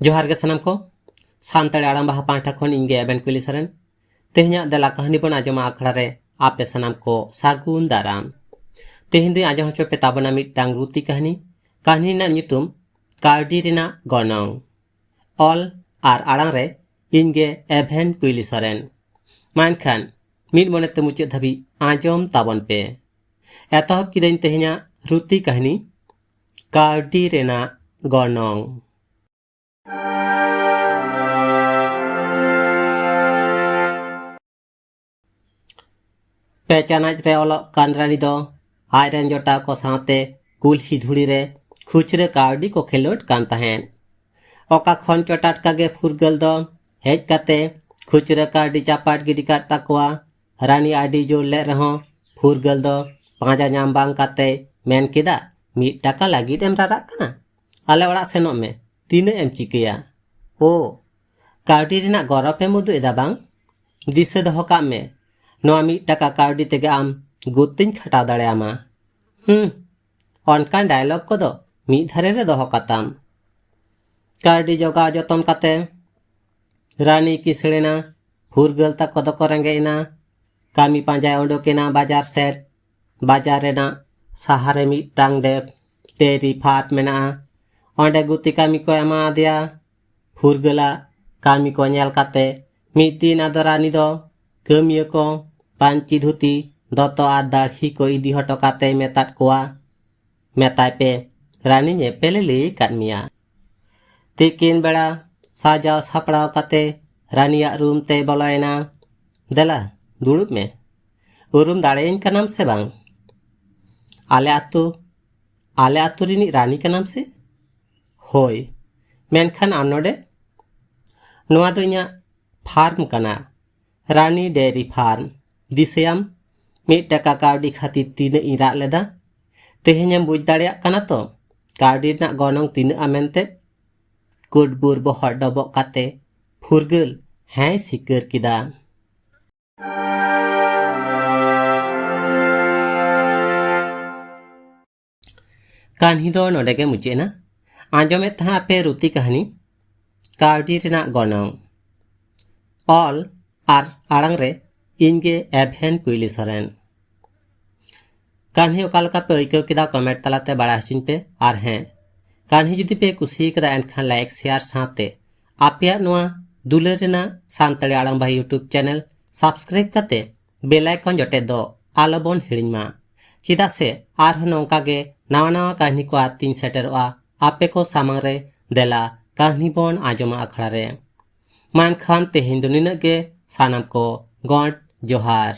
जोहार के सनम को सानताड़ी आड़ाम बाहा पांठा खन इंगे एबेन कुली सरेन तेहኛ दला कहानी बन आजमा आखड़ा रे आपे सनम को सागुन दाराम तेहन दे आजम हचो पे ताबना मिटटांग रुती कहानी ना ᱧᱩᱛᱩᱢ कार्डी रेना गनंग ऑल आर आड़ांग रे इंगे एभेन कुली सरेन मानखान मिट मने ते मुचे धाबी आजम ताबन पे एतहब किदेन तेहኛ रुती कहानी कार्डी रेना गनंग पे चानाच रे ओलो कानरानी दो आयरन जोटा को साथे कुलही धुड़ी रे खुचरे कावडी को खेलोट कान तहेन ओका खन चोटाटका गे फुरगल दो हेज काते खुचरे कावडी चापाट गिडी काट ताकवा रानी आडी जोर ले रहो फुरगल दो पांजा नाम बांग काते मेन केदा 1 टाका लागिद एम राराग कना आले ओड़ा सेनोग मे तीने एम चिकेया ओ कावडी रेना गरब एम उदु एदा बांग दिसे दोहो काग मे नोआ 1 टाका कावडी तेगे आम गुत्तिन खटाव दाड़ेयामा अनकान डायलॉग को दो मी धारे रे दोहो काताम कावडी जोगा जतन काते रानी किसड़ेना फुरगल ताको दो को रेंगेना कामी पांजाय ओडोकेना बाजार सेट बाजार रेना सहारे मिटांग दे तेरी फाट मेना ओंडे गुत्ती कामी को एमा दिया फुरगला कामी को नेल काते मिदिन आदो रानी दो कमिया को पांची धुती दतो आर दाढ़ी को इदी हटो काते मेतात कोआ मेताय पे रानी ने पेले ले काटमिया तिकिन बेड़ा साजाव सापड़ाव काते रानिया रूम ते बोलायना देला दुड़ुब में उरुम दाड़ेन का नाम से बांग आले आतु रिनी रानी का नाम से होय मेनखान आम नोडे नोआ दो इᱧᱟ फार्म कना रानी डेयरी फार्म दिसेयाम 1 टाका कावडी खातिर तीने इरा लेदा तेहेñam बुझ दाड़ेया कना तो कावडी ना गनंग तीने आमेनते कुडबुर बहर डबक काते फुरगल हैं सिकर किदा कहानी दो नोडेगे मुचेना आंजमे तहा पे रुती कहानी कावडी रेना गनंग ऑल आर आड़ांग रे इंगे एभेन कुली सरेन कहानी ओकालका पे ऐकव किदा कमेंट तलाते बड़ा हचिन पे आर हैं कहानी जुदी पे कुसी कदा एनखान लाइक शेयर साथे आपेया नोआ दुलार रेना सानताड़ी आड़ांग बाहा यूट्यूब चैनल सब्सक्राइब काते बेल आइकन जटे दो आलोबन हिड़िमा चिदा से आर नौका गे नावा नावा कहानी को आतीन सेटेरोआ आपे को सामांग रे देला कहानी बन आजमा आखड़ा रे मानखान तेहेन दो निनाग गे सानाम को गॉड जोहार।